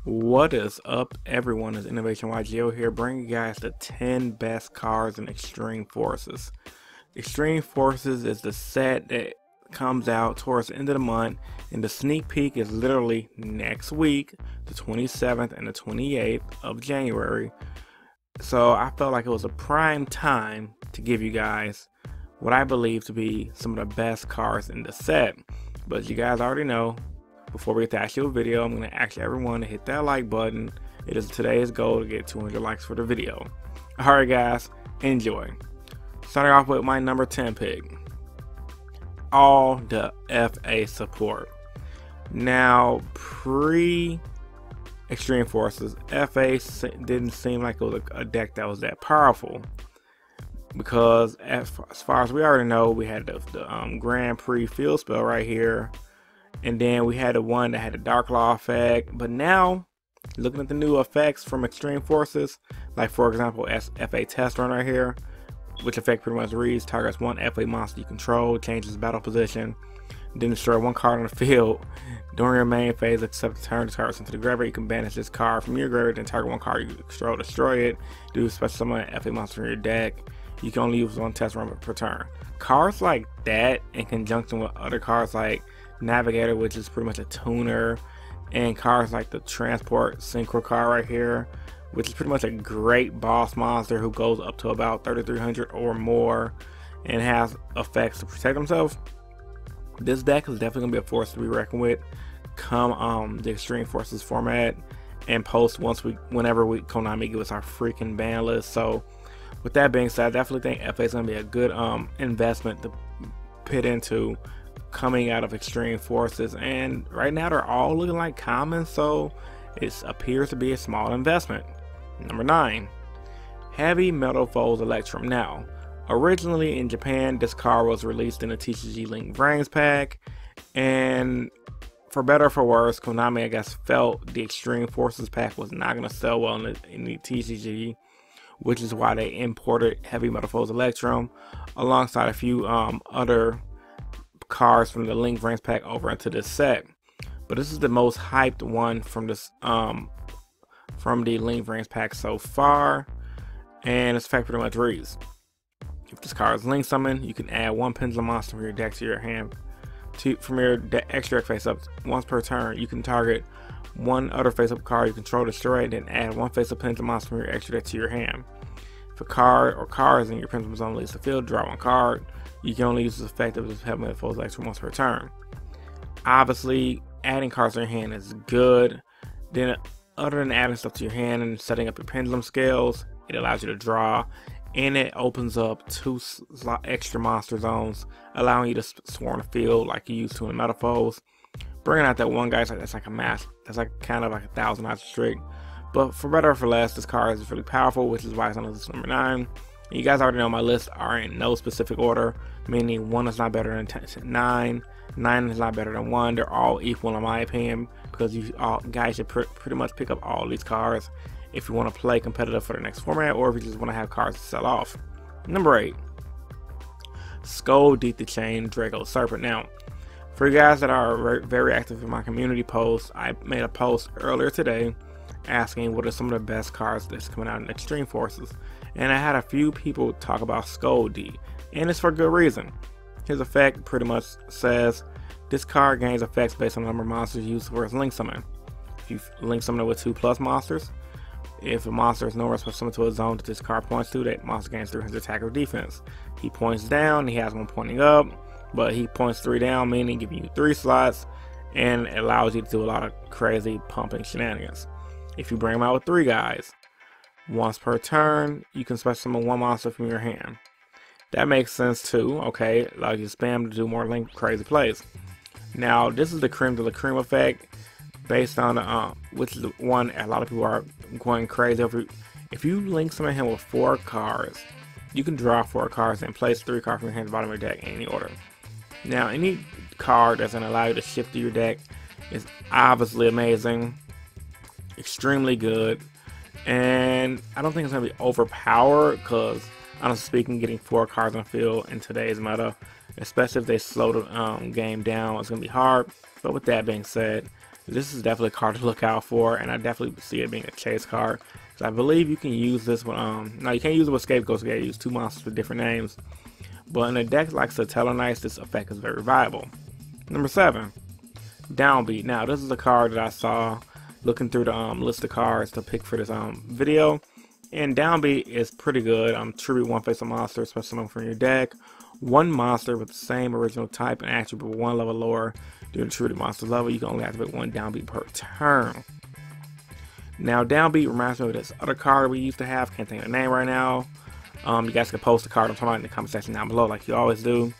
What is up, everyone? It's Innovation Yugioh here, bringing you guys the 10 best cards in Extreme Forces. Extreme Forces is the set that comes out towards the end of the month, and the sneak peek is literally next week, the 27th and the 28th of January. So I felt like it was a prime time to give you guys what I believe to be some of the best cards in the set. But as you guys already know, before we get to the actual video, I'm going to ask everyone to hit that like button. It is today's goal to get 200 likes for the video. Alright guys, enjoy. Starting off with my number 10 pick. All the F.A Support. Now, pre-Extreme Forces, F.A didn't seem like it was a deck that was that powerful. Because as far as we already know, we had the Grand Prix field spell right here. And then we had the one that had the Dark Law effect. But now, looking at the new effects from Extreme Forces, like for example, F.A Test Run right here, which effect pretty much reads, targets one F.A monster you control, changes battle position, then destroy one card on the field. During your main phase, except the turn, targets into the graveyard, you can banish this card from your graveyard, then target one card you control, destroy it, do special summon an F.A monster from your deck. You can only use one test run per turn. Cards like that, in conjunction with other cards like Navigator, which is pretty much a tuner, and cards like the Transport Synchro card right here, which is pretty much a great boss monster who goes up to about 3,300 or more and has effects to protect himself. This deck is definitely gonna be a force to be reckoned with come the Extreme Forces format and post whenever Konami give us our freaking ban list. So with that being said, I definitely think FA is gonna be a good investment to put into coming out of Extreme Forces, and right now they're all looking like common, so it appears to be a small investment. Number 9, Heavy Metalfoes Electrum. Now, originally in Japan, this card was released in the TCG Link Vrains pack, and for better or for worse, Konami, I guess, felt the Extreme Forces pack was not going to sell well in the TCG, which is why they imported Heavy Metalfoes Electrum alongside a few other cards from the Link Vrains pack over into this set. But this is the most hyped one from this from the Link Vrains pack so far, and its effect pretty much reads: if this card is link summoned, you can add one Pendulum monster from your deck to your hand. From your extra deck face up once per turn, you can target one other face up card you control, destroy it, and add one face up Pendulum monster from your extra deck to your hand. If a card or cards in your Pendulum zone leaves the field, draw one card. You can only use this effect of this Heavy Metalfoes Electrum once per turn. Obviously, adding cards to your hand is good. Then, other than adding stuff to your hand and setting up your pendulum scales, it allows you to draw, and it opens up 2 extra monster zones, allowing you to swarm the field like you used to in Metalfoes. Bringing out that one guy, that's like a mass. That's like kind of like a 1,000 odds trick. But for better or for less, this card is really powerful, which is why it's on list number 9. You guys already know my lists are in no specific order, meaning 1 is not better than 9, 9 is not better than 1. They're all equal in my opinion, because you guys should pretty much pick up all these cards if you want to play competitive for the next format, or if you just want to have cards to sell off. Number 8, Skulldeat the Chain dracoserpent. Now, for you guys that are very active in my community posts, I made a post earlier today asking what are some of the best cards that's coming out in Extreme Forces, and I had a few people talk about Skulldeat, and it's for good reason. His effect pretty much says this card gains effects based on the number of monsters used for its link summon. If you link summon it with 2+ monsters, if a monster is nowhere summoned to a zone that this card points to, that monster gains 300 attack or defense. He points down, he has one pointing up, but he points 3 down, meaning giving you 3 slots, and it allows you to do a lot of crazy pumping shenanigans. If you bring him out with 3 guys, once per turn, you can special summon 1 monster from your hand. That makes sense too, okay? Allows you to spam to do more link crazy plays. Now, this is the cream de la cream effect, based on which is the one a lot of people are going crazy over. If you link summon him with 4 cards, you can draw 4 cards and place 3 cards from your hand to the bottom of your deck in any order. Now, any card that's gonna allow you to shift to your deck is obviously amazing, extremely good, and I don't think it's gonna be overpowered, because honestly speaking, getting 4 cards on the field in today's meta, especially if they slow the game down, it's gonna be hard. But with that being said, This is definitely a card to look out for, and I definitely see it being a chase card. So I believe you can use this with no, you can't use it with scapegoats. You gotta use 2 monsters with different names. But in a deck like Satellarknights, this effect is very viable. Number 7, Downbeat. Now this is a card that I saw looking through the list of cards to pick for this video, and Downbeat is pretty good. Tribute 1 face of monster, special summon from your deck. 1 monster with the same original type and attribute 1 level lower during the tribute monster level. You can only activate 1 Downbeat per turn. Now Downbeat reminds me of this other card we used to have. Can't think of the name right now. You guys can post the card I'm talking about in the comment section down below like you always do.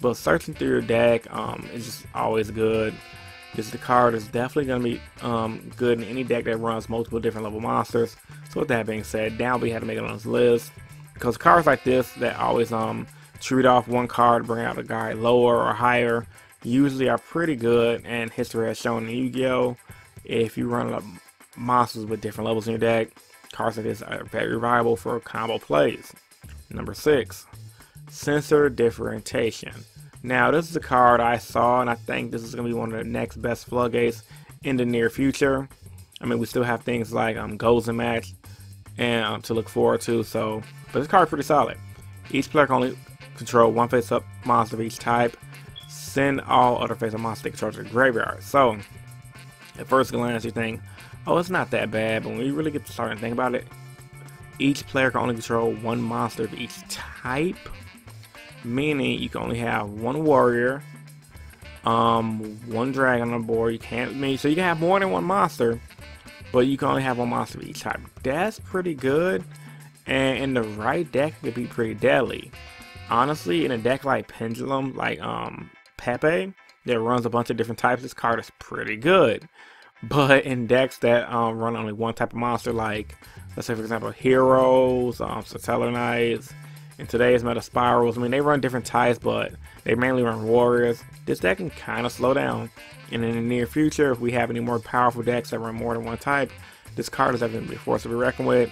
But searching through your deck is just always good. This card is definitely going to be good in any deck that runs multiple different level monsters. So with that being said, Downbeat had to make it on this list, because cards like this that always tribute off 1 card, bring out a guy lower or higher, usually are pretty good, and history has shown in Yugioh, if you run monsters with different levels in your deck, cards like this are very viable for combo plays. Number 6, Sensor Differentiation. Now this is a card I saw, and I think this is going to be one of the next best floodgates in the near future. I mean, we still have things like goals and match and to look forward to. So, but this card is pretty solid. Each player can only control 1 face-up monster of each type. Send all other face-up monsters they control to the graveyard. So, at first glance, you think, oh, it's not that bad. But when you really get to start and think about it, each player can only control 1 monster of each type. Meaning you can only have 1 warrior, 1 dragon on the board. You can't so you can have more than 1 monster, but you can only have 1 monster of each type. That's pretty good, and in the right deck it could be pretty deadly. Honestly, in a deck like Pendulum, like Pepe, that runs a bunch of different types, this card is pretty good. But in decks that run only 1 type of monster, like let's say for example Heroes, Satellarknights, in today's meta Spirals, I mean, they run different types, but they mainly run warriors. This deck can kind of slow down. And in the near future, if we have any more powerful decks that run more than 1 type, this card is definitely a force to be reckoned with.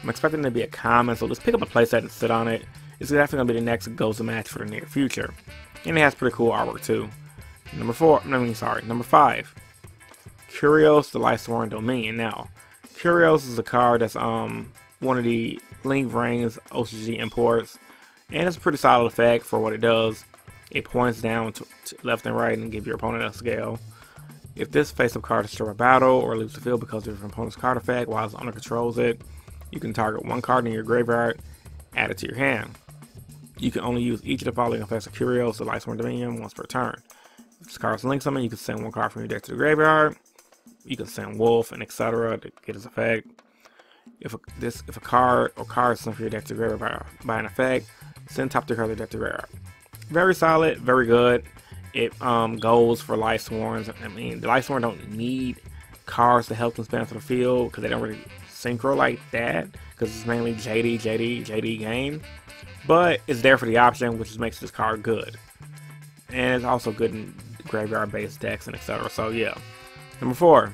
I'm expecting it to be a common, so just pick up a playset and sit on it. It's definitely going to be the next go-to match for the near future. And it has pretty cool artwork too. Number 5. Curios, the Lightsworn Dominion. Now, Curios is a card that's one of the Link Rings OCG imports, and it's a pretty solid effect for what it does. It points down to left and right and give your opponent a scale. If this face-up card destroys a battle or leaves the field because of your opponent's card effect while its owner controls it, you can target 1 card in your graveyard, add it to your hand. You can only use each of the following effects of Curios, the Lightsworn Dominion, once per turn. If this card's linked summon, you can send 1 card from your deck to the graveyard. You can send Wolf and etc. to get its effect. If a card or cards sent from your deck to the graveyard by an effect, send top 3 cards of the deck to the graveyard. Very solid, very good. It goes for Lightsworns. I mean, the Lightsworn don't need cards to help them spam to the field because they don't really synchro like that, because it's mainly JD game. But it's there for the option, which makes this card good. And it's also good in graveyard-based decks and etc. So yeah. Number 4,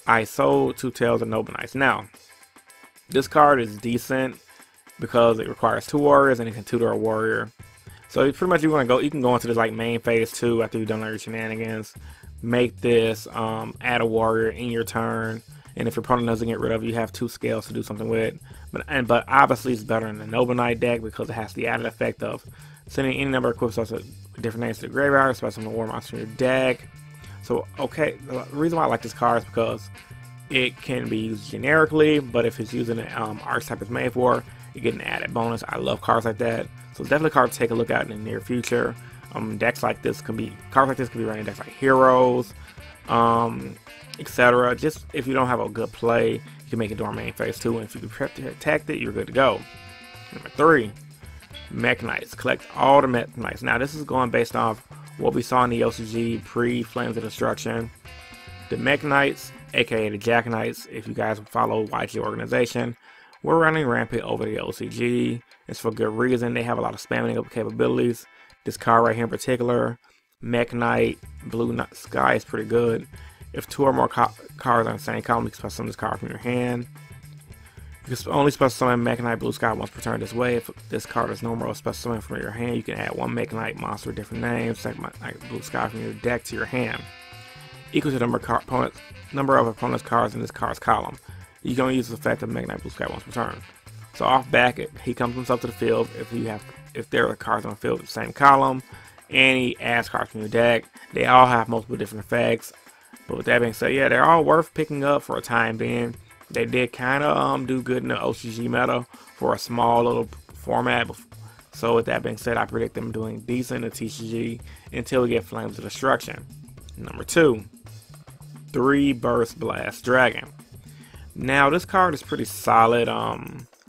Isolde Two Tales of Noble Knights. Now, this card is decent because it requires 2 warriors and it can tutor a warrior. So pretty much you can go into this like main phase 2 after you've done all your shenanigans. Make this add a warrior in your turn, and if your opponent doesn't get rid of it, you have 2 scales to do something with. But obviously it's better in the Noble Knight deck because it has the added effect of sending any number of equipped stuff with different names to the graveyard, especially from the war monster in your deck. So okay, the reason why I like this card is because it can be used generically, but if it's using an archetype it's made for, you get an added bonus. I love cards like that, so it's definitely a card to take a look at in the near future. Decks like this can be running decks like Heroes, etc. Just if you don't have a good play, you can make it during main phase 2, and if you can protect it, you're good to go. Number 3, Mekk Knights. Collect all the Mekk Knights. Now this is going based off what we saw in the OCG pre-Flames of Destruction. The Mekk Knights, aka the Jack Knights, if you guys follow YG organization, we're running rampant over the OCG. It's for good reason. They have a lot of spamming up capabilities. This card right here in particular, Mekk Knight, Blue Sky, is pretty good. If 2 or more cards are in the same column, you can special summon this card from your hand. You can only special summon Mekk Knight Blue Sky once per turn this way. If this card is normal or special summon from your hand, you can add 1 Mekk Knight monster with different names, like Blue Sky from your deck to your hand. equal to the number of opponent's cards in this card's column. You can only use the effect of Mekk Blue Sky once per turn. So off back, he comes himself to the field if there are cards on the field with the same column, and he adds cards from your deck. They all have multiple different effects. But with that being said, yeah, they're all worth picking up for a time being. They did kind of do good in the OCG meta for a small little format. So with that being said, I predict them doing decent in TCG until we get Flames of Destruction. Number 2, 3 Burst Blast Dragon. Now this card is pretty solid.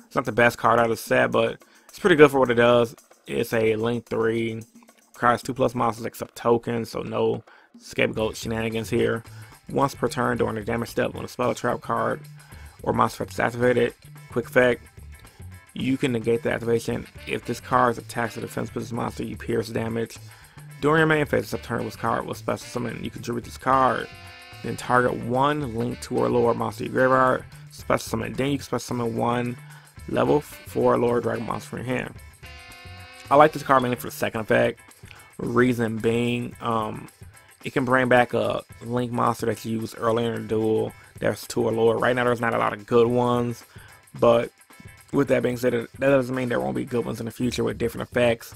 It's not the best card out of the set, but it's pretty good for what it does. It's a link 3, requires 2+ monsters except tokens, so no scapegoat shenanigans here. Once per turn during the damage step, when a spell trap card or monster effect is activated, quick effect, you can negate the activation. If this card attacks a defense business monster, you pierce damage. During your main phase, except turn this card was special summon, you contribute this card. Then target 1 link 2 or lower monster in your graveyard, special summon. Then you can special summon 1 level 4 lower dragon monster from your hand. I like this card mainly for the second effect. Reason being, it can bring back a link monster that you used earlier in the duel that's 2 or lower. Right now there's not a lot of good ones, but with that being said, that doesn't mean there won't be good ones in the future with different effects.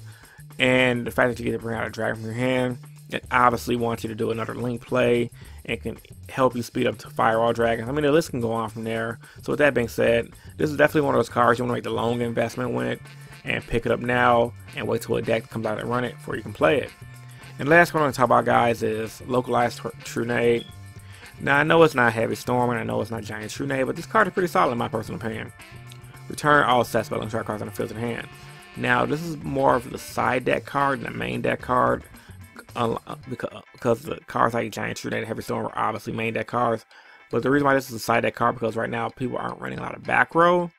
And the fact that you get to bring out a dragon from your hand, it obviously wants you to do another link play and can help you speed up to fire all dragons. I mean, the list can go on from there. So with that being said, this is definitely one of those cards you want to make the long investment with and pick it up now and wait till a deck comes out and run it before you can play it. And the last one I want to talk about, guys, is Localized Trunade. Now, I know it's not Heavy Storm and I know it's not Giant Trunade, but this card is pretty solid in my personal opinion. Return all set spell and trap cards on the field in hand. Now, this is more of the side deck card than the main deck card, because the cards like Giant Trunade and Heavy Storm are obviously main deck cards. But the reason why this is a side deck card, because right now people aren't running a lot of back row.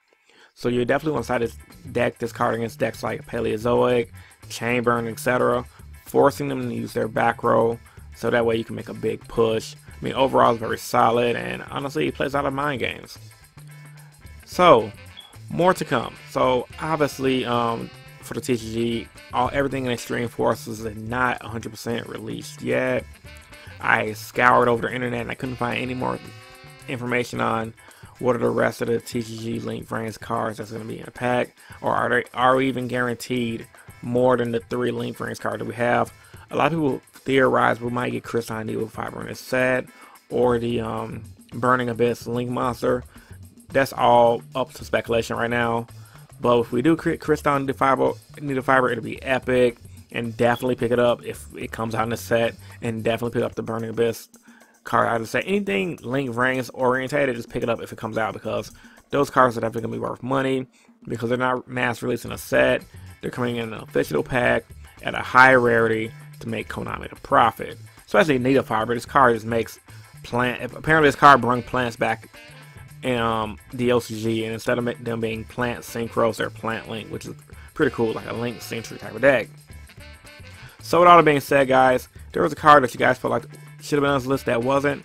So you definitely want to side deck this card against decks like Paleozoic, Chainburn, etc., forcing them to use their back row, so that way you can make a big push. I mean, overall it's very solid, and honestly it plays out of mind games. So, more to come. So obviously, for the TCG, everything in Extreme Forces is not 100% released yet. I scoured over the internet and I couldn't find any more information on what are the rest of the TCG Link Frames cards that's going to be in a pack, or are we even guaranteed more than the 3 Link Frames cards that we have. A lot of people theorize we might get Crystalline Needle Fiber in this set, or the Burning Abyss Link Monster. That's all up to speculation right now. But if we do create Crystalline Needle Fiber, it'll be epic, and definitely pick it up if it comes out in the set, and definitely pick up the Burning Abyss card. I would say anything Link Rings orientated, just pick it up if it comes out, because those cards are definitely going to be worth money, because they're not mass releasing a set. They're coming in an official pack at a high rarity to make Konami a profit. Especially Needle Fiber. This card just makes apparently this card brings plants back in the OCG, and instead of them being plant synchros, they're plant link, which is pretty cool, like a link century type of deck. So with all that being said, guys, there was a card that you guys felt like should have been on this list that wasn't.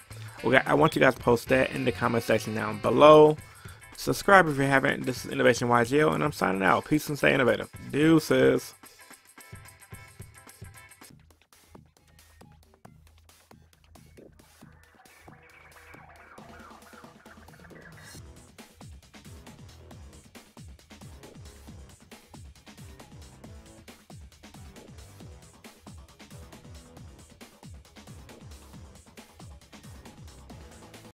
I want you guys to post that in the comment section down below. Subscribe if you haven't. This is Innovation Yugioh, and I'm signing out. Peace and stay innovative. Deuces.